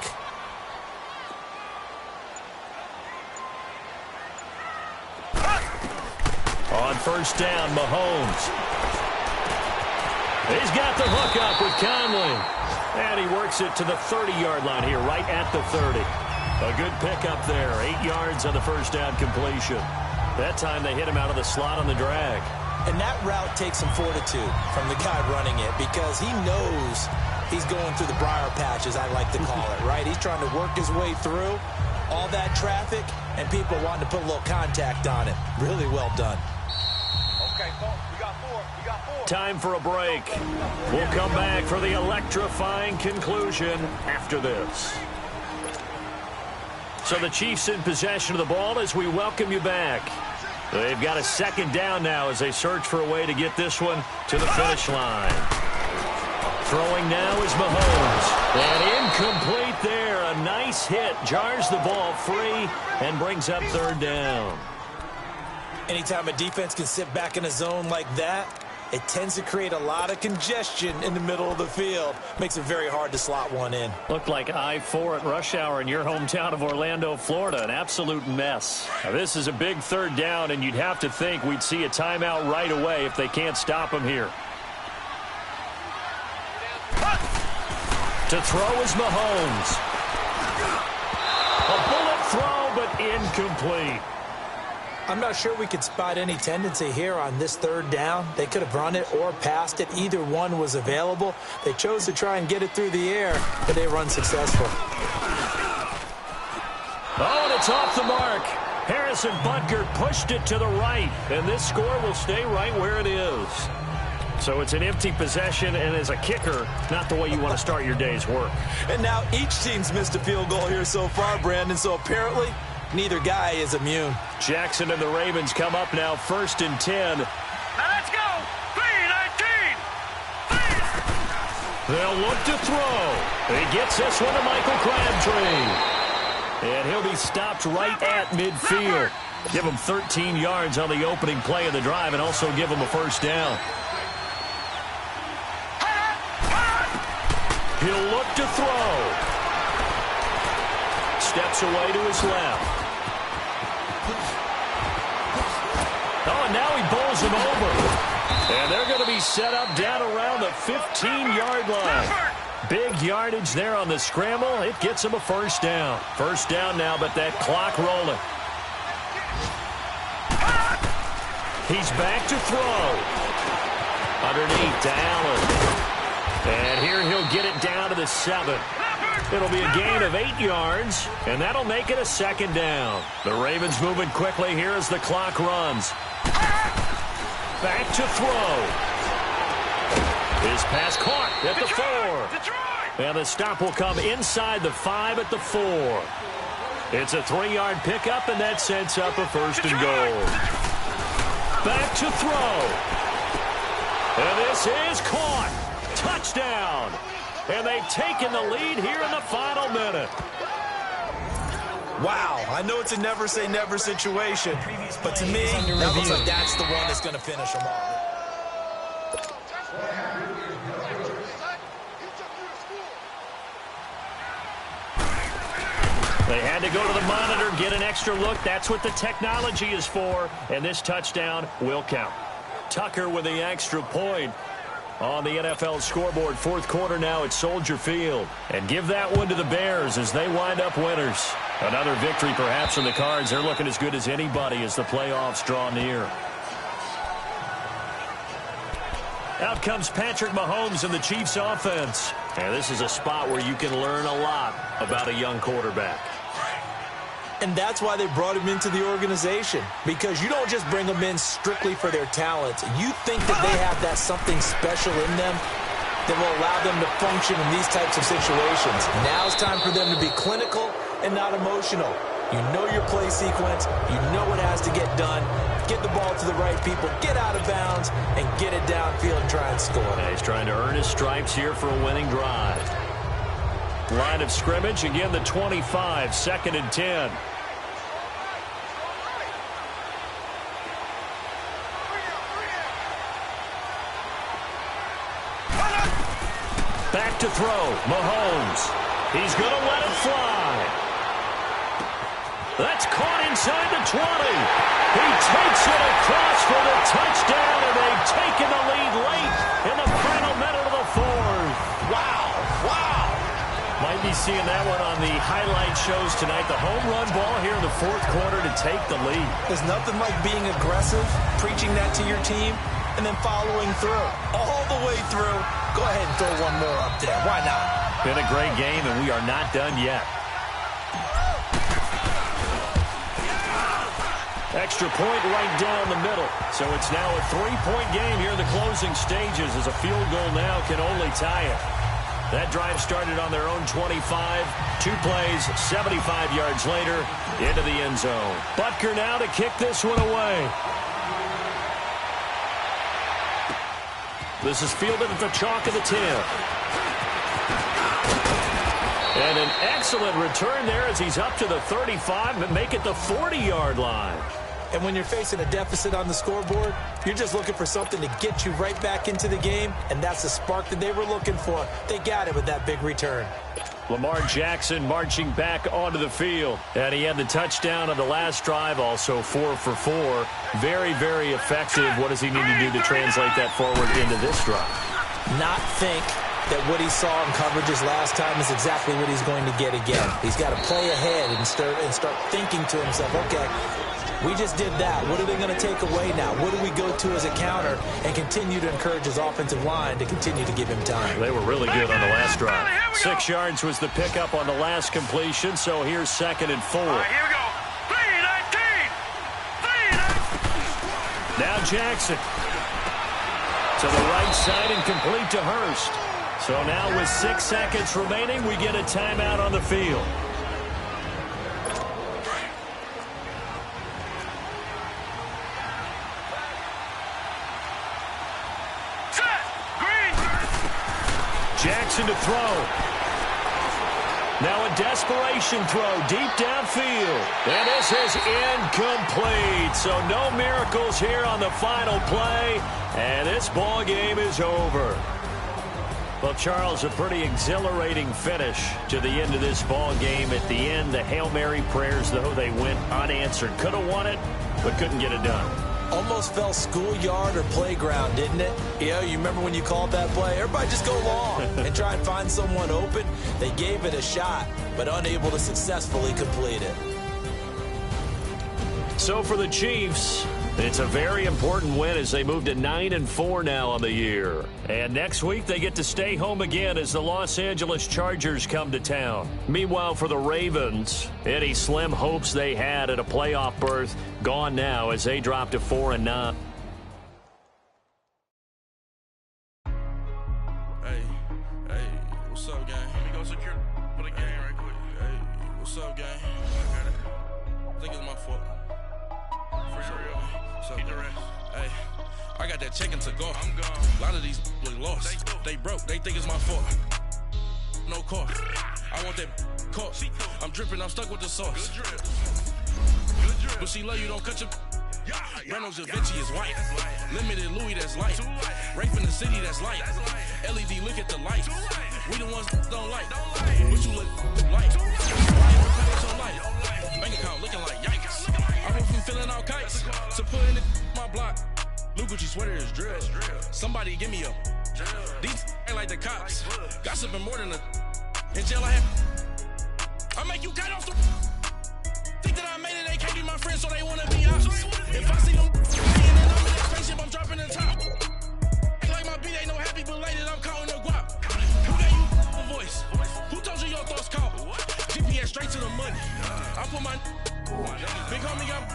Speaker 3: On first down, Mahomes. He's got the hook up with Conley. And he works it to the 30-yard line here, right at the 30. A good pickup there. 8 yards on the first down completion. That time they hit him out of the slot on the drag.
Speaker 5: And that route takes some fortitude from the guy running it because he knows he's going through the briar patch, as I like to call it, right? He's trying to work his way through all that traffic and people wanting to put a little contact on it. Really well done.
Speaker 4: Okay, folks, we got 4.
Speaker 3: Time for a break. We'll come back for the electrifying conclusion after this. So the Chiefs in possession of the ball as we welcome you back. They've got a 2nd down now as they search for a way to get this one to the finish line. Throwing now is Mahomes. And incomplete there. A nice hit. Jars the ball free and brings up 3rd down.
Speaker 5: Anytime a defense can sit back in a zone like that, It tends to create a lot of congestion in the middle of the field. Makes it very hard to slot one in.
Speaker 3: Looked like I-4 at rush hour in your hometown of Orlando, Florida. An absolute mess. Now, this is a big third down, and you'd have to think we'd see a timeout right away if they can't stop him here. To throw is Mahomes. A bullet throw, but incomplete.
Speaker 5: I'm not sure we could spot any tendency here on this third down. They could have run it or passed it. Either one was available. They chose to try and get it through the air, but they were unsuccessful.
Speaker 3: Oh, and it's off the mark. Harrison Butker pushed it to the right, and this score will stay right where it is. So it's an empty possession, and as a kicker, not the way you want to start your day's work.
Speaker 5: And now each team's missed a field goal here so far, Brandon, so apparently neither guy is immune.
Speaker 3: Jackson and the Ravens come up now 1st and 10.
Speaker 4: Now let's go. 3-19.
Speaker 3: They'll look to throw. He gets this one to Michael Crabtree. And he'll be stopped right at midfield. Give him 13 yards on the opening play of the drive and also give him a first down. He'll look to throw. Steps away to his left. Oh, and now he bowls him over. And they're going to be set up down around the 15-yard line. Big yardage there on the scramble. It gets him a first down. First down now, but that clock rolling. He's back to throw. Underneath to Allen. And here he'll get it down to the 7. It'll be a gain of 8 yards, and that'll make it a second down. The Ravens moving quickly here as the clock runs. Back to throw. His pass caught at the 4. And the stop will come inside the 5 at the 4. It's a 3-yard pickup, and that sets up a first and goal. Back to throw. And this is caught. Touchdown. And they've taken the lead here in the final minute.
Speaker 5: Wow, I know it's a never-say-never situation, but to me, that looks like that's the one that's going to finish them off.
Speaker 3: They had to go to the monitor, get an extra look. That's what the technology is for, and this touchdown will count. Tucker with the extra point. On the NFL scoreboard, fourth quarter now at Soldier Field. And give that one to the Bears as they wind up winners. Another victory perhaps in the cards. They're looking as good as anybody as the playoffs draw near. Out comes Patrick Mahomes in the Chiefs offense. And this is a spot where you can learn a lot about a young quarterback.
Speaker 5: And that's why they brought him into the organization. Because you don't just bring them in strictly for their talent. You think that they have that something special in them that will allow them to function in these types of situations. Now it's time for them to be clinical and not emotional. You know your play sequence. You know what has to get done. Get the ball to the right people. Get out of bounds and get it downfield and try and score.
Speaker 3: Yeah, he's trying to earn his stripes here for a winning drive. Line of scrimmage, again the 25, 2nd and 10. Back to throw, Mahomes. He's going to let it fly. That's caught inside the 20. He takes it across for the touchdown, and they've taken the lead late in the final minute of the 4th.
Speaker 5: Wow, wow.
Speaker 3: Might be seeing that one on the highlight shows tonight. The home run ball here in the 4th quarter to take the lead.
Speaker 5: There's nothing like being aggressive, preaching that to your team, and then following through. All the way through. Go ahead and throw one more up there. Why not?
Speaker 3: Been a great game, and we are not done yet. Extra point right down the middle. So it's now a 3-point game here in the closing stages as a field goal now can only tie it. That drive started on their own 25. 2 plays, 75 yards later, into the end zone. Butker now to kick this one away. This is fielded at the chalk of the 10. And an excellent return there as he's up to the 35, but make it the 40-yard line.
Speaker 5: And when you're facing a deficit on the scoreboard, you're just looking for something to get you right back into the game, and that's the spark that they were looking for. They got it with that big return.
Speaker 3: Lamar Jackson marching back onto the field. And he had the touchdown on the last drive, also 4 for 4. Very, very effective. What does he need to do to translate that forward into this drive?
Speaker 5: Not think that what he saw in coverages last time is exactly what he's going to get again. He's got to play ahead and start thinking to himself, okay, we just did that. What are they going to take away now? What do we go to as a counter? And continue to encourage his offensive line to continue to give him time.
Speaker 3: They were really good on the last drive. 6 yards was the pickup on the last completion, so here's 2nd and 4.
Speaker 4: All right, here we go. 3-19.
Speaker 3: Now Jackson to the right side and complete to Hurst. So now with 6 seconds remaining, we get a timeout on the field. Jackson to throw. Now a desperation throw deep downfield. And this is incomplete. So no miracles here on the final play. And this ball game is over. Well, Charles, a pretty exhilarating finish to the end of this ball game. At the end, the Hail Mary prayers, though, they went unanswered. Could have won it, but couldn't get it done.
Speaker 5: Almost fell schoolyard or playground, didn't it? Yeah, you remember when you called that play? Everybody just go long and try and find someone open. They gave it a shot, but unable to successfully complete it.
Speaker 3: So for the Chiefs, it's a very important win as they move to 9-4 now on the year. And next week they get to stay home again as the Los Angeles Chargers come to town. Meanwhile, for the Ravens, any slim hopes they had at a playoff berth gone now as they drop to 4-9.
Speaker 1: Hey, what's up, gang?
Speaker 4: Let me go secure for the game right quick.
Speaker 1: Hey, what's up, gang?
Speaker 4: I got it.
Speaker 1: I think it's my fault.
Speaker 4: For real.
Speaker 1: What's up,
Speaker 4: Keep the
Speaker 1: man?
Speaker 4: rest.
Speaker 1: Hey, I got that chicken to go.
Speaker 4: I'm gone.
Speaker 1: A lot of these look lost. They broke. They think it's my fault. No cost. I want that cost. I'm dripping. I'm stuck with the sauce.
Speaker 4: Good drip. Good drip.
Speaker 1: But she love you. Don't cut your.
Speaker 4: Yeah,
Speaker 1: Reynolds Da Vinci is white. Limited Louis, that's light. Rape in the city, that's light. LED, look at the light. We the ones don't like. But you look light. Why you pay so light? Bank account looking like yikes. I went from feeling all kites to putting it my block. Blue Gucci sweater is drill. Somebody give me a. These ain't like the cops. Gossiping more than a. In jail I have. I make you cut off the. Think that I made it, they can't be my friends, so they wanna be ops. If I see them and then I'm in that spaceship, I'm dropping the top. Ain't like my beat ain't no happy belated, I'm counting the guap. Who gave you the voice? Who told you your thoughts count? GPS straight to the money. I put my big homie got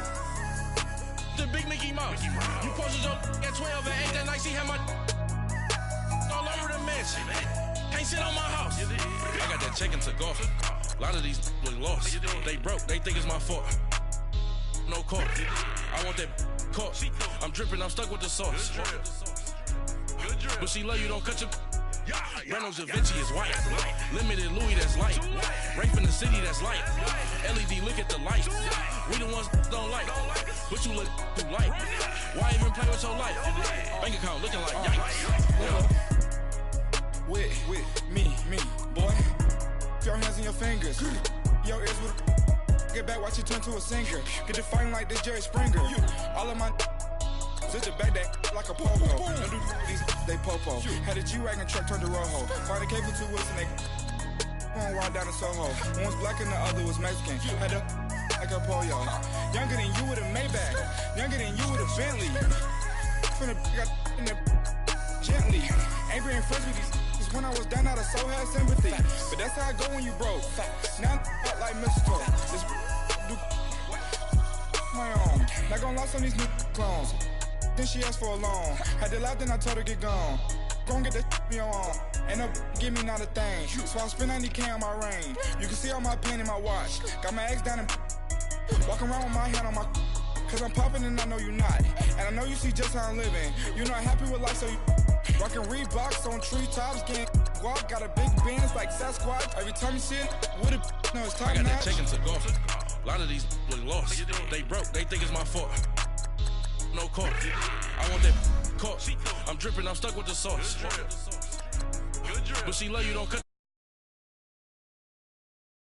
Speaker 1: the big Mickey Mouse. You posted your at 12 and 8 that night, she had my all over the mansion. Can't sit on my house. I got that chicken to go. A lot of these look lost. They broke. They think it's my fault. No cost. I want that cost. I'm dripping. I'm stuck with the sauce. But she love you. Don't cut your. Reynolds Da Vinci is white. Limited Louis, that's light. Rape in the city, that's light. LED, look at the light. We the ones don't like. But you look too light. Why even play with your life? Bank account looking like yikes.
Speaker 6: With me, boy. Your hands and your fingers. Your ears with get back, watch you turn to a singer. Get it fighting like this Jerry Springer. All of my sit the back that like a pogo. Don't do these, they popo. Had a G-Wagon truck turned to Rojo. Find a cable 2 wheels and they on ride down in Soho. One was black and the other was Mexican. Had a like a pollo. Younger than you with a Maybach. Younger than you with a Bentley. Finna got in the gently. Ain't being friends with these. When I was down, I so had sympathy. But that's how I go when you broke. Now I'm like mistletoe. This do my own. Not gonna lie, some of these new clones. Then she asked for a loan. Had to laugh, then I told her get gone. Gon' get that me on. Ain't no give me not a thing. So I spend 90K on my range. You can see all my pen in my watch. Got my ex down and walking around with my hand on my. Cause I'm popping and I know you not. And I know you see just how I'm living. You're not happy with life, so you. Rockin' Reeboks on treetops, getting walk, got a big Benz like Sasquatch. Every time you see it, with it, no, it's time.
Speaker 1: I got that chicken to go. A
Speaker 7: A lot of these look lost. They broke, they think it's my fault. No court. I want that caught. I'm dripping, I'm stuck with the sauce. But she love you, don't cut.